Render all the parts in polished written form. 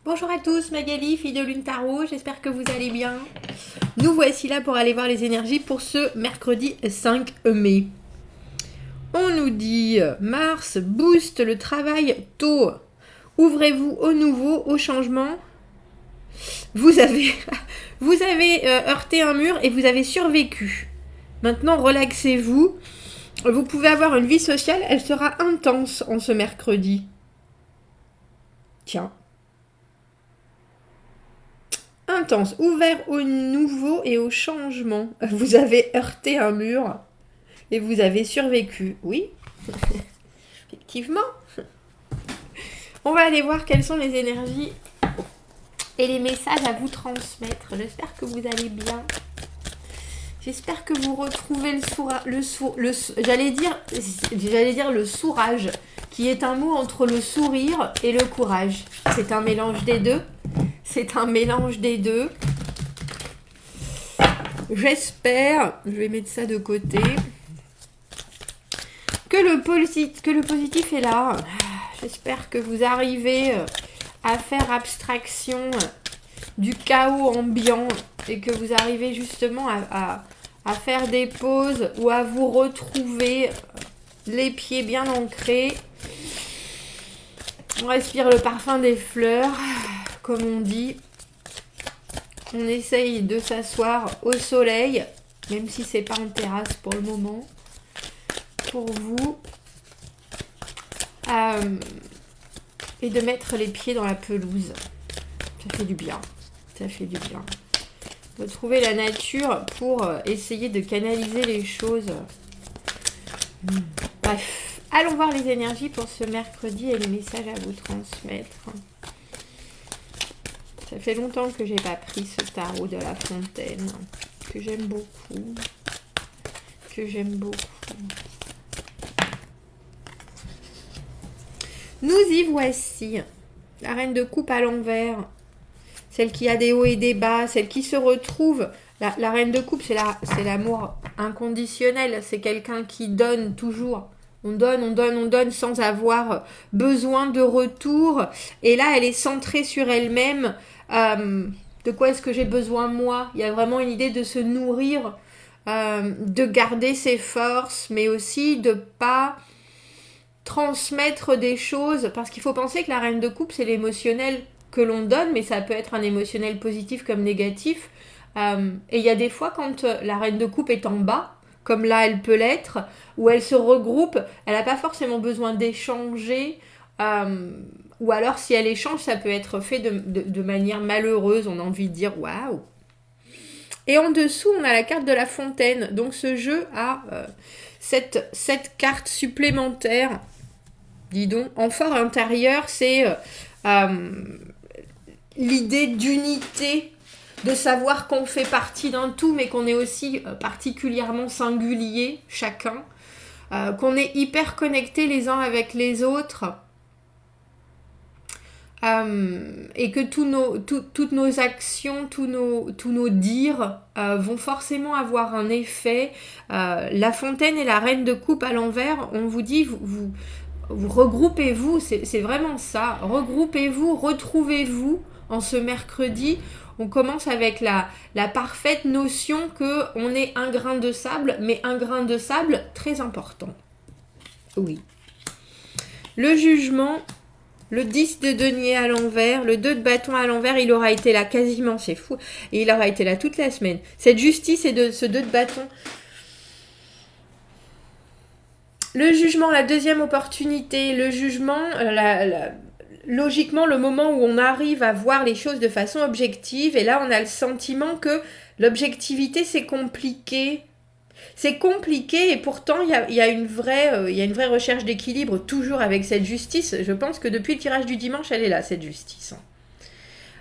Bonjour à tous, Magali, fille de Lune Tarot, j'espère que vous allez bien. Nous voici là pour aller voir les énergies pour ce mercredi 5 mai. On nous dit Mars booste le travail tôt. Ouvrez-vous au nouveau, au changement. Vous avez heurté un mur et vous avez survécu. Maintenant, relaxez-vous. Vous pouvez avoir une vie sociale, elle sera intense en ce mercredi. Tiens. Intense, ouvert au nouveau et au changement. Vous avez heurté un mur et vous avez survécu. Oui, effectivement. On va aller voir quelles sont les énergies et les messages à vous transmettre. J'espère que vous allez bien. J'espère que vous retrouvez j'allais dire le sourage, qui est un mot entre le sourire et le courage. C'est un mélange des deux. J'espère, je vais mettre ça de côté, que le positif est là. J'espère que vous arrivez à faire abstraction du chaos ambiant et que vous arrivez justement à faire des pauses ou à vous retrouver les pieds bien ancrés. On respire le parfum des fleurs, comme on dit. On essaye de s'asseoir au soleil, même si c'est pas en terrasse pour le moment, pour vous. Et de mettre les pieds dans la pelouse. Ça fait du bien. Retrouver la nature pour essayer de canaliser les choses. Bref, allons voir les énergies pour ce mercredi et les messages à vous transmettre. Ça fait longtemps que j'ai pas pris ce tarot de la fontaine, que j'aime beaucoup. Nous y voici. La reine de coupe à l'envers. Celle qui a des hauts et des bas, celle qui se retrouve. La reine de coupe, c'est l'amour inconditionnel. C'est quelqu'un qui donne toujours. On donne sans avoir besoin de retour. Et là, elle est centrée sur elle-même. De quoi est-ce que j'ai besoin moi? Il y a vraiment une idée de se nourrir, de garder ses forces, mais aussi de pas transmettre des choses. Parce qu'il faut penser que la reine de coupe, c'est l'émotionnel que l'on donne, mais ça peut être un émotionnel positif comme négatif. Et il y a des fois quand la reine de coupe est en bas, comme là elle peut l'être, où elle se regroupe, elle n'a pas forcément besoin d'échanger, ou alors si elle échange, ça peut être fait de manière malheureuse, on a envie de dire waouh. Et en dessous, on a la carte de la fontaine, donc ce jeu a cette carte supplémentaire, dis donc, en fort intérieur, c'est l'idée d'unité, de savoir qu'on fait partie d'un tout, mais qu'on est aussi particulièrement singulier, chacun, qu'on est hyper connectés les uns avec les autres, et que toutes nos actions, tous nos dires vont forcément avoir un effet. La fontaine et la reine de coupe à l'envers, on vous dit, vous regroupez-vous, c'est vraiment ça, regroupez-vous, retrouvez-vous en ce mercredi. On commence avec la parfaite notion qu'on est un grain de sable, mais un grain de sable très important. Oui. Le jugement, le 10 de denier à l'envers, le 2 de bâton à l'envers, il aura été là quasiment, c'est fou, et il aura été là toute la semaine. Cette justice et ce 2 de bâton. Le jugement, la deuxième opportunité, le jugement, logiquement le moment où on arrive à voir les choses de façon objective, et là on a le sentiment que l'objectivité c'est compliqué. C'est compliqué et pourtant il y a une vraie recherche d'équilibre toujours avec cette justice. Je pense que depuis le tirage du dimanche, elle est là, cette justice.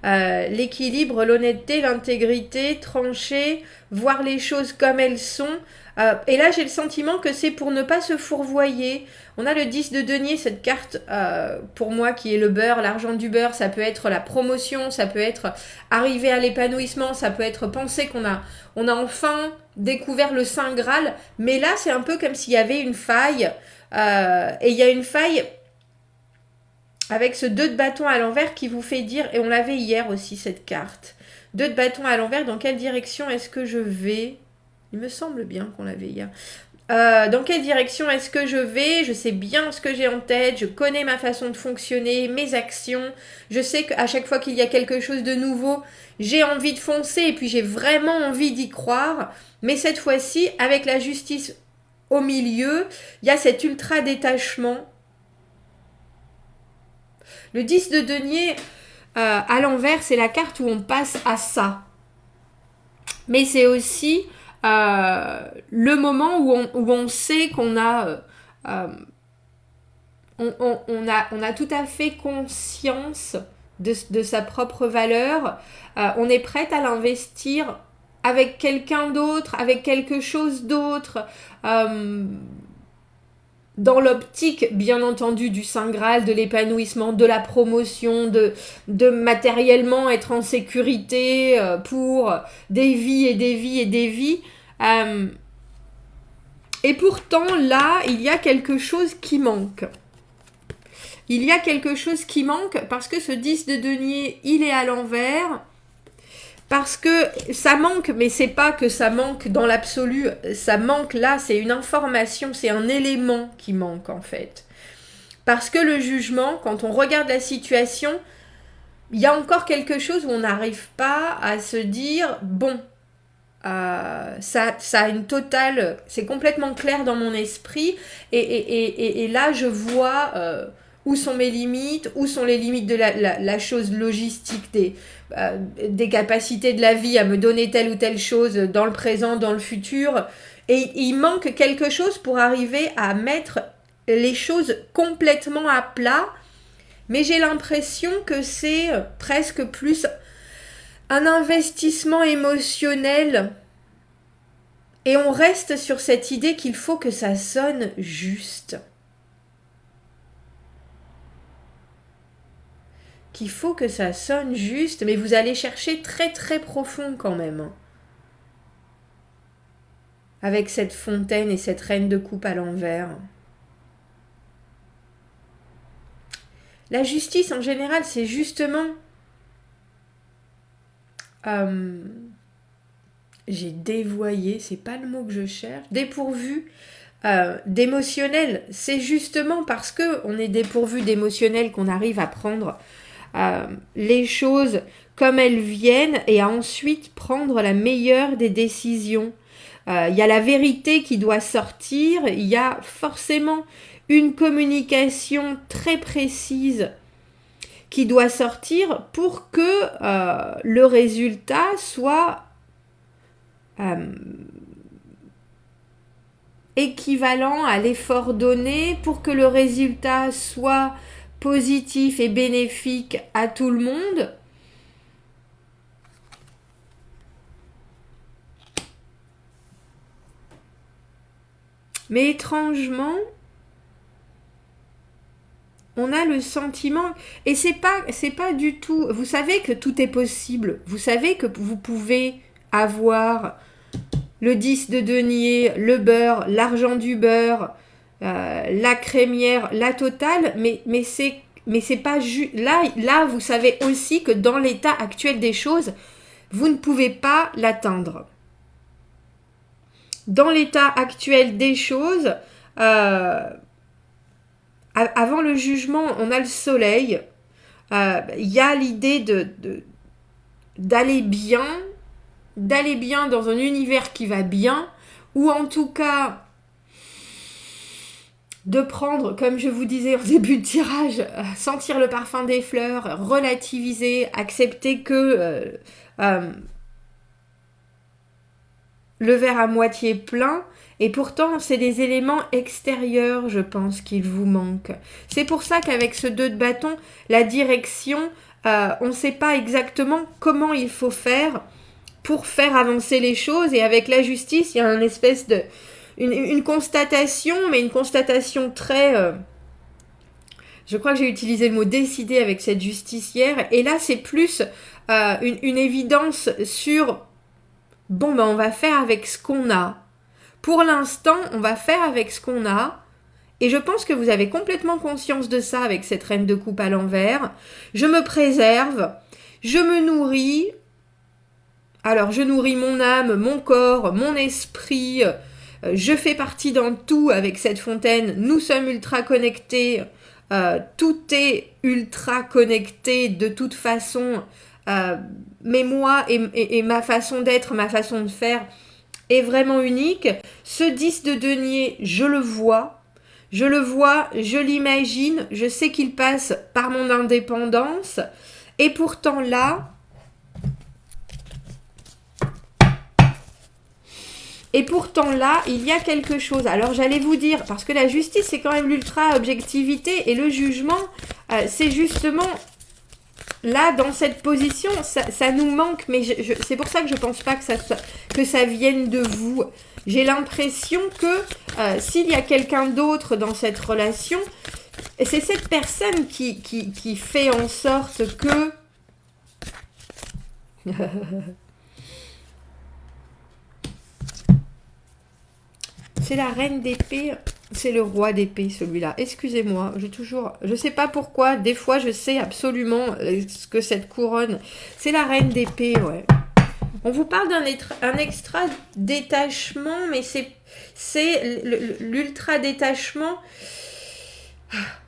L'équilibre, l'honnêteté, l'intégrité, trancher, voir les choses comme elles sont. Et là, j'ai le sentiment que c'est pour ne pas se fourvoyer. On a le 10 de denier, cette carte, pour moi, qui est le beurre, l'argent du beurre. Ça peut être la promotion, ça peut être arriver à l'épanouissement, ça peut être penser qu'on a enfin découvert le Saint Graal. Mais là, c'est un peu comme s'il y avait une faille. Et il y a une faille avec ce 2 de bâton à l'envers qui vous fait dire, et on l'avait hier aussi cette carte, 2 de bâton à l'envers, dans quelle direction est-ce que je vais? Il me semble bien qu'on l'avait hier. Dans quelle direction est-ce que je vais? Je sais bien ce que j'ai en tête, je connais ma façon de fonctionner, mes actions, je sais qu'à chaque fois qu'il y a quelque chose de nouveau, j'ai envie de foncer et puis j'ai vraiment envie d'y croire, mais cette fois-ci, avec la justice au milieu, il y a cet ultra détachement. Le 10 de denier à l'envers, c'est la carte où on passe à ça. Mais c'est aussi le moment où on sait qu'on a, on a tout à fait conscience de sa propre valeur. On est prête à l'investir avec quelqu'un d'autre, avec quelque chose d'autre. Dans l'optique, bien entendu, du Saint Graal, de l'épanouissement, de la promotion, de matériellement être en sécurité pour des vies et des vies et des vies. Et pourtant, là, il y a quelque chose qui manque. Il y a quelque chose qui manque parce que ce 10 de denier, il est à l'envers. Parce que ça manque, mais c'est pas que ça manque dans l'absolu, ça manque là, c'est une information, c'est un élément qui manque en fait. Parce que le jugement, quand on regarde la situation, il y a encore quelque chose où on n'arrive pas à se dire, bon, ça a une totale, c'est complètement clair dans mon esprit, et là je vois où sont mes limites, où sont les limites de la chose logistique des capacités de la vie à me donner telle ou telle chose dans le présent, dans le futur. Et il manque quelque chose pour arriver à mettre les choses complètement à plat. Mais j'ai l'impression que c'est presque plus un investissement émotionnel. Et on reste sur cette idée qu'il faut que ça sonne juste. Qu'il faut que ça sonne juste, mais vous allez chercher très très profond quand même. Avec cette fontaine et cette reine de coupe à l'envers. La justice en général, c'est justement... j'ai dévoyé, c'est pas le mot que je cherche, dépourvu d'émotionnel. C'est justement parce qu'on est dépourvu d'émotionnel qu'on arrive à prendre les choses comme elles viennent et à ensuite prendre la meilleure des décisions. Il y a la vérité qui doit sortir, il y a forcément une communication très précise qui doit sortir pour que le résultat soit équivalent à l'effort donné, pour que le résultat soit positif et bénéfique à tout le monde. Mais étrangement, on a le sentiment, et c'est pas du tout, vous savez que tout est possible, vous savez que vous pouvez avoir le 10 de denier, le beurre, l'argent du beurre, la crémière, la totale, mais c'est pas juste. Là, vous savez aussi que dans l'état actuel des choses, vous ne pouvez pas l'atteindre. Dans l'état actuel des choses, avant le jugement, on a le soleil. Il y a l'idée d'aller bien dans un univers qui va bien, ou en tout cas de prendre, comme je vous disais au début de tirage, sentir le parfum des fleurs, relativiser, accepter que le verre à moitié plein, et pourtant c'est des éléments extérieurs, je pense, qu'il vous manque. C'est pour ça qu'avec ce 2 de bâton, la direction, on ne sait pas exactement comment il faut faire pour faire avancer les choses, et avec la justice, il y a une espèce de... Une constatation, mais une constatation très... je crois que j'ai utilisé le mot décider avec cette justicière, et là c'est plus une évidence sur... Bon, ben on va faire avec ce qu'on a. Pour l'instant, on va faire avec ce qu'on a, Et je pense que vous avez complètement conscience de ça avec cette reine de coupe à l'envers. Je me préserve, je me nourris. Alors, je nourris mon âme, mon corps, mon esprit. Je fais partie dans tout avec cette fontaine. Nous sommes ultra connectés. Tout est ultra connecté de toute façon. Mais moi et ma façon d'être, ma façon de faire est vraiment unique. Ce 10 de denier, je le vois, je l'imagine, je sais qu'il passe par mon indépendance. Et pourtant là, il y a quelque chose. Alors j'allais vous dire, parce que la justice, c'est quand même l'ultra-objectivité, et le jugement, c'est justement là, dans cette position, ça nous manque, mais c'est pour ça que je ne pense pas que ça vienne de vous. J'ai l'impression que s'il y a quelqu'un d'autre dans cette relation, c'est cette personne qui fait en sorte que... C'est la reine d'épée, c'est le roi d'épée celui-là. Excusez-moi, je sais pas pourquoi, des fois je sais absolument ce que cette couronne... C'est la reine d'épée, ouais. On vous parle d'un extra détachement, mais c'est l'ultra détachement.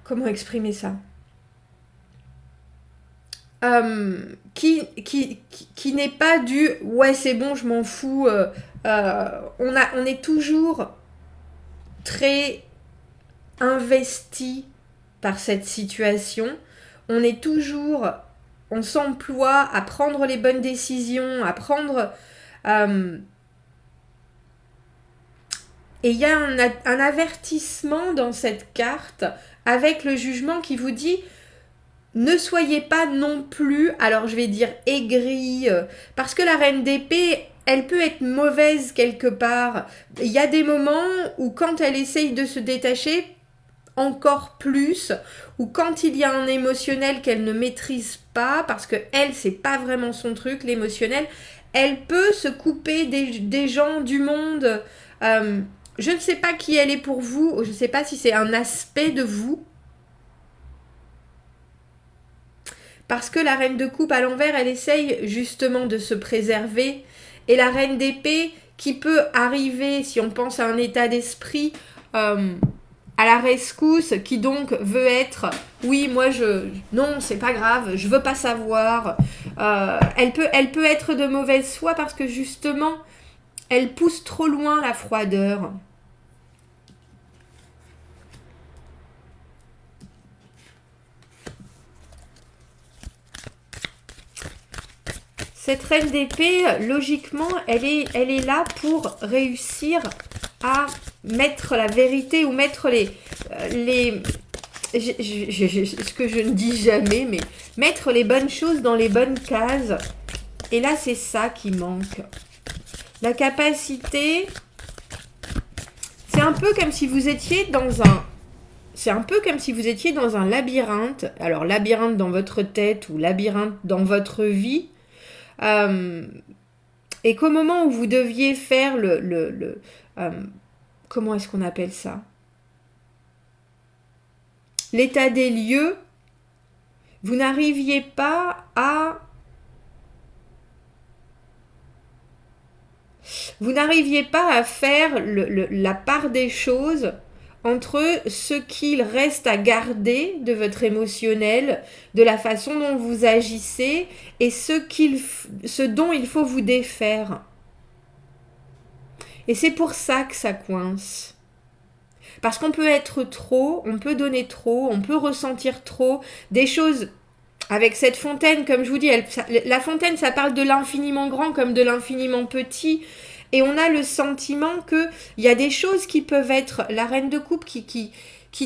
Comment exprimer ça? Qui n'est pas du ouais c'est bon je m'en fous. On est toujours très investi par cette situation. On s'emploie à prendre les bonnes décisions, à prendre... et il y a un avertissement dans cette carte avec le jugement qui vous dit ne soyez pas non plus, alors je vais dire aigri, parce que la reine d'épée, elle peut être mauvaise quelque part. Il y a des moments où quand elle essaye de se détacher, encore plus, ou quand il y a un émotionnel qu'elle ne maîtrise pas, parce que elle, c'est pas vraiment son truc, l'émotionnel, elle peut se couper des gens, du monde. Je ne sais pas qui elle est pour vous, je ne sais pas si c'est un aspect de vous. Parce que la reine de coupe à l'envers, elle essaye justement de se préserver. Et la reine d'épée qui peut arriver, si on pense à un état d'esprit, à la rescousse, qui donc veut être, oui, moi non, c'est pas grave, je veux pas savoir. Elle peut être de mauvaise foi parce que justement, elle pousse trop loin la froideur. Cette reine d'épée, logiquement, elle est là pour réussir à mettre la vérité ou mettre ce que je ne dis jamais, mais mettre les bonnes choses dans les bonnes cases. Et là, c'est ça qui manque. La capacité, c'est un peu comme si vous étiez dans un labyrinthe. Alors, labyrinthe dans votre tête ou labyrinthe dans votre vie. Et qu'au moment où vous deviez faire comment est-ce qu'on appelle ça? L'état des lieux, vous n'arriviez pas à faire la part des choses entre ce qu'il reste à garder de votre émotionnel, de la façon dont vous agissez et ce dont il faut vous défaire. Et c'est pour ça que ça coince. Parce qu'on peut être trop, on peut donner trop, on peut ressentir trop, des choses avec cette fontaine, comme je vous dis, la fontaine, ça parle de l'infiniment grand comme de l'infiniment petit. Et on a le sentiment qu'il y a des choses qui peuvent être... La reine de coupe qui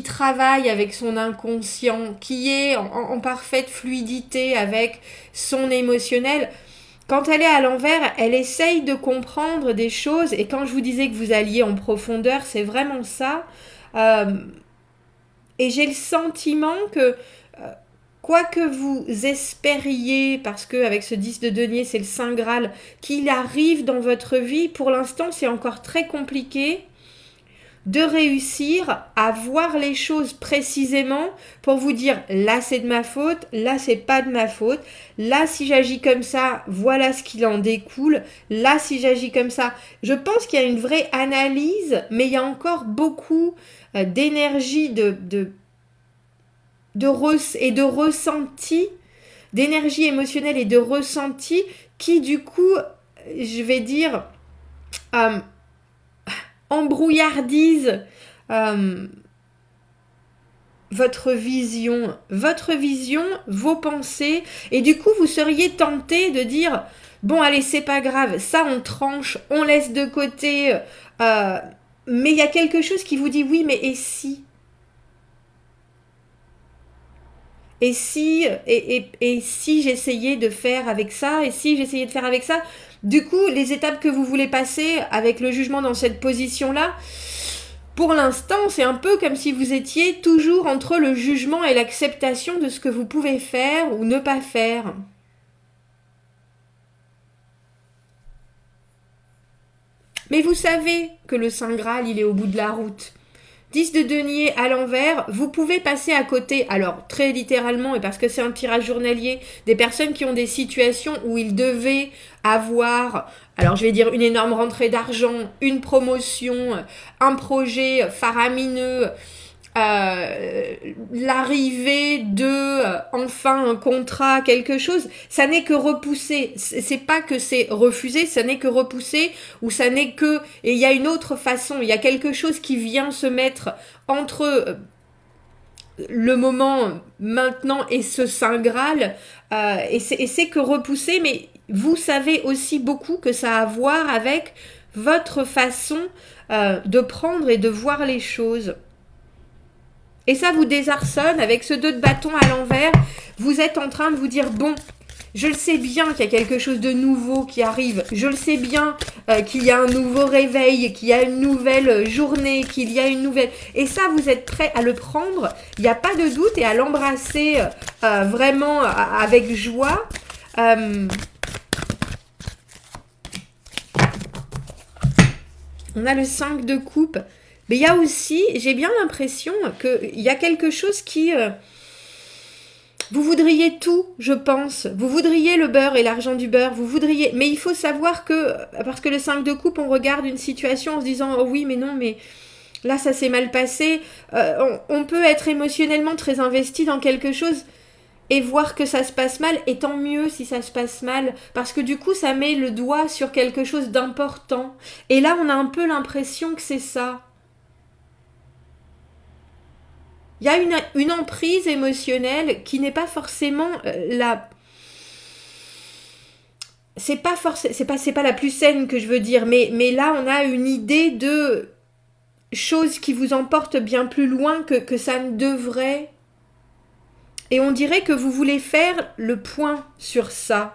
travaille avec son inconscient, qui est en parfaite fluidité avec son émotionnel. Quand elle est à l'envers, elle essaye de comprendre des choses. Et quand je vous disais que vous alliez en profondeur, c'est vraiment ça. Et j'ai le sentiment que... quoi que vous espériez, parce qu'avec ce 10 de denier, c'est le Saint Graal, qu'il arrive dans votre vie, pour l'instant, c'est encore très compliqué. de réussir à voir les choses précisément pour vous dire là c'est de ma faute, là c'est pas de ma faute, là si j'agis comme ça, voilà ce qu'il en découle, là si j'agis comme ça. Je pense qu'il y a une vraie analyse, mais il y a encore beaucoup d'énergie, et de ressenti, d'énergie émotionnelle et de ressenti qui du coup, je vais dire, embrouillardise votre vision, vos pensées, et du coup vous seriez tenté de dire bon allez c'est pas grave, ça on tranche, on laisse de côté, mais il y a quelque chose qui vous dit oui mais et si et si j'essayais de faire avec ça, et si j'essayais de faire avec ça, du coup les étapes que vous voulez passer avec le jugement dans cette position là, pour l'instant, c'est un peu comme si vous étiez toujours entre le jugement et l'acceptation de ce que vous pouvez faire ou ne pas faire. Mais vous savez que le Saint Graal, il est au bout de la route. 10 de denier à l'envers, vous pouvez passer à côté, alors très littéralement et parce que c'est un tirage journalier, des personnes qui ont des situations où ils devaient avoir, alors je vais dire une énorme rentrée d'argent, une promotion, un projet faramineux, l'arrivée de enfin un contrat, quelque chose, ça n'est que repoussé. C'est pas que c'est refusé, ça n'est que repoussé, ou ça n'est que... Et il y a une autre façon, il y a quelque chose qui vient se mettre entre le moment maintenant et ce Saint Graal, et c'est que repoussé, mais vous savez aussi beaucoup que ça a à voir avec votre façon de prendre et de voir les choses. Et ça vous désarçonne, avec ce 2 de bâton à l'envers, vous êtes en train de vous dire, bon, je le sais bien qu'il y a quelque chose de nouveau qui arrive, je le sais bien qu'il y a un nouveau réveil, qu'il y a une nouvelle journée, qu'il y a une nouvelle... Et ça, vous êtes prêt à le prendre, il n'y a pas de doute, et à l'embrasser vraiment avec joie. On a le 5 de coupe. Mais il y a aussi, j'ai bien l'impression qu'il y a quelque chose qui... vous voudriez tout, je pense. Vous voudriez le beurre et l'argent du beurre, vous voudriez... Mais il faut savoir que, parce que le 5 de coupe, on regarde une situation en se disant « Oh oui, mais non, mais là, ça s'est mal passé. » On peut être émotionnellement très investi dans quelque chose et voir que ça se passe mal, et tant mieux si ça se passe mal, parce que du coup, ça met le doigt sur quelque chose d'important. Et là, on a un peu l'impression que c'est ça. Il y a une emprise émotionnelle qui n'est pas forcément c'est pas la plus saine que je veux dire, mais là on a une idée de choses qui vous emportent bien plus loin que ça ne devrait. Et on dirait que vous voulez faire le point sur ça.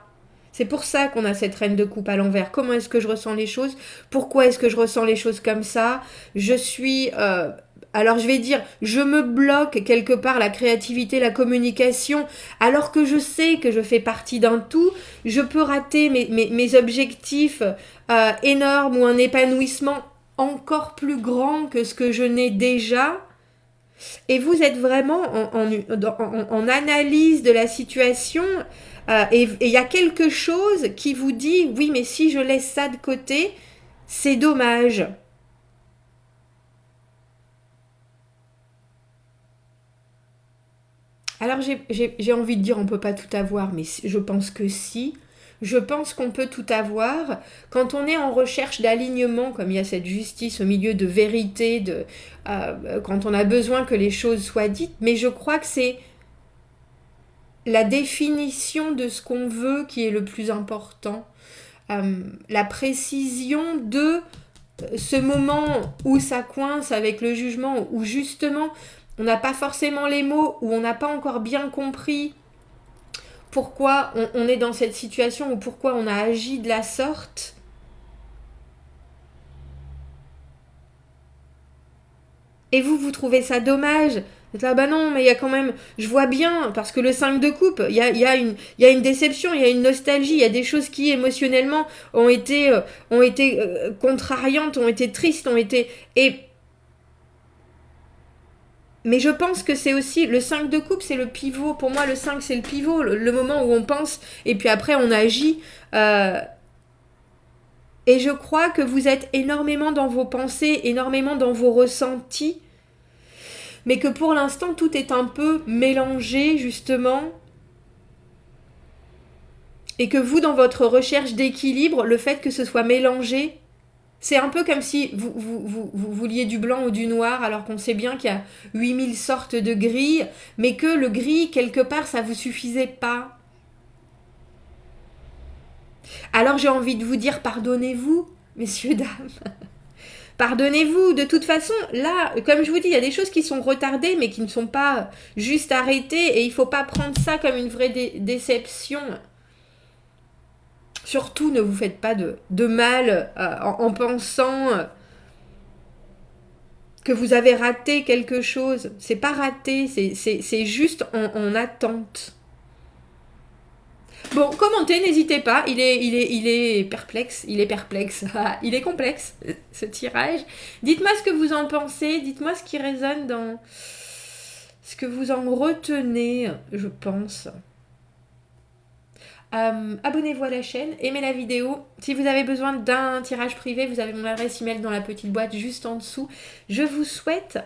C'est pour ça qu'on a cette reine de coupe à l'envers. Comment est-ce que je ressens les choses? Pourquoi est-ce que je ressens les choses comme ça? Je suis... alors je vais dire, je me bloque quelque part la créativité, la communication, alors que je sais que je fais partie d'un tout. Je peux rater mes objectifs énormes, ou un épanouissement encore plus grand que ce que je n'ai déjà. Et vous êtes vraiment en analyse de la situation, et il y a quelque chose qui vous dit oui mais si je laisse ça de côté, c'est dommage. Alors j'ai envie de dire on peut pas tout avoir, mais je pense que si. Je pense qu'on peut tout avoir quand on est en recherche d'alignement, comme il y a cette justice au milieu de vérité, quand on a besoin que les choses soient dites. Mais je crois que c'est la définition de ce qu'on veut qui est le plus important. La précision de ce moment où ça coince avec le jugement, où justement on n'a pas forcément les mots, où on n'a pas encore bien compris pourquoi on est dans cette situation, ou pourquoi on a agi de la sorte. Et vous trouvez ça dommage. Vous êtes là, bah non, mais il y a quand même... Je vois bien, parce que le 5 de coupe, il y a une déception, il y a une nostalgie, il y a des choses qui émotionnellement ont été contrariantes, ont été tristes, ont été... Et Mais je pense que c'est aussi, le 5 de coupe, c'est le pivot. Pour moi, le 5, c'est le pivot, le moment où on pense, et puis après, on agit. Et je crois que vous êtes énormément dans vos pensées, énormément dans vos ressentis, mais que pour l'instant, tout est un peu mélangé, justement. Et que vous, dans votre recherche d'équilibre, le fait que ce soit mélangé, c'est un peu comme si vous vouliez du blanc ou du noir, alors qu'on sait bien qu'il y a 8000 sortes de gris, mais que le gris, quelque part, ça vous suffisait pas. Alors j'ai envie de vous dire, pardonnez-vous, messieurs, dames. Pardonnez-vous, de toute façon, là, comme je vous dis, il y a des choses qui sont retardées, mais qui ne sont pas juste arrêtées, et il ne faut pas prendre ça comme une vraie déception. Surtout, ne vous faites pas de mal en pensant que vous avez raté quelque chose. C'est pas raté, c'est juste en attente. Bon, commentez, n'hésitez pas. Il est perplexe. Il est complexe, ce tirage. Dites-moi ce que vous en pensez. Dites-moi ce qui résonne dans ce que vous en retenez, je pense. Abonnez-vous à la chaîne, aimez la vidéo. Si vous avez besoin d'un tirage privé, vous avez mon adresse email dans la petite boîte juste en dessous. Je vous souhaite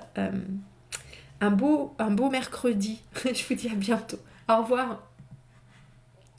un beau mercredi. Je vous dis à bientôt. Au revoir.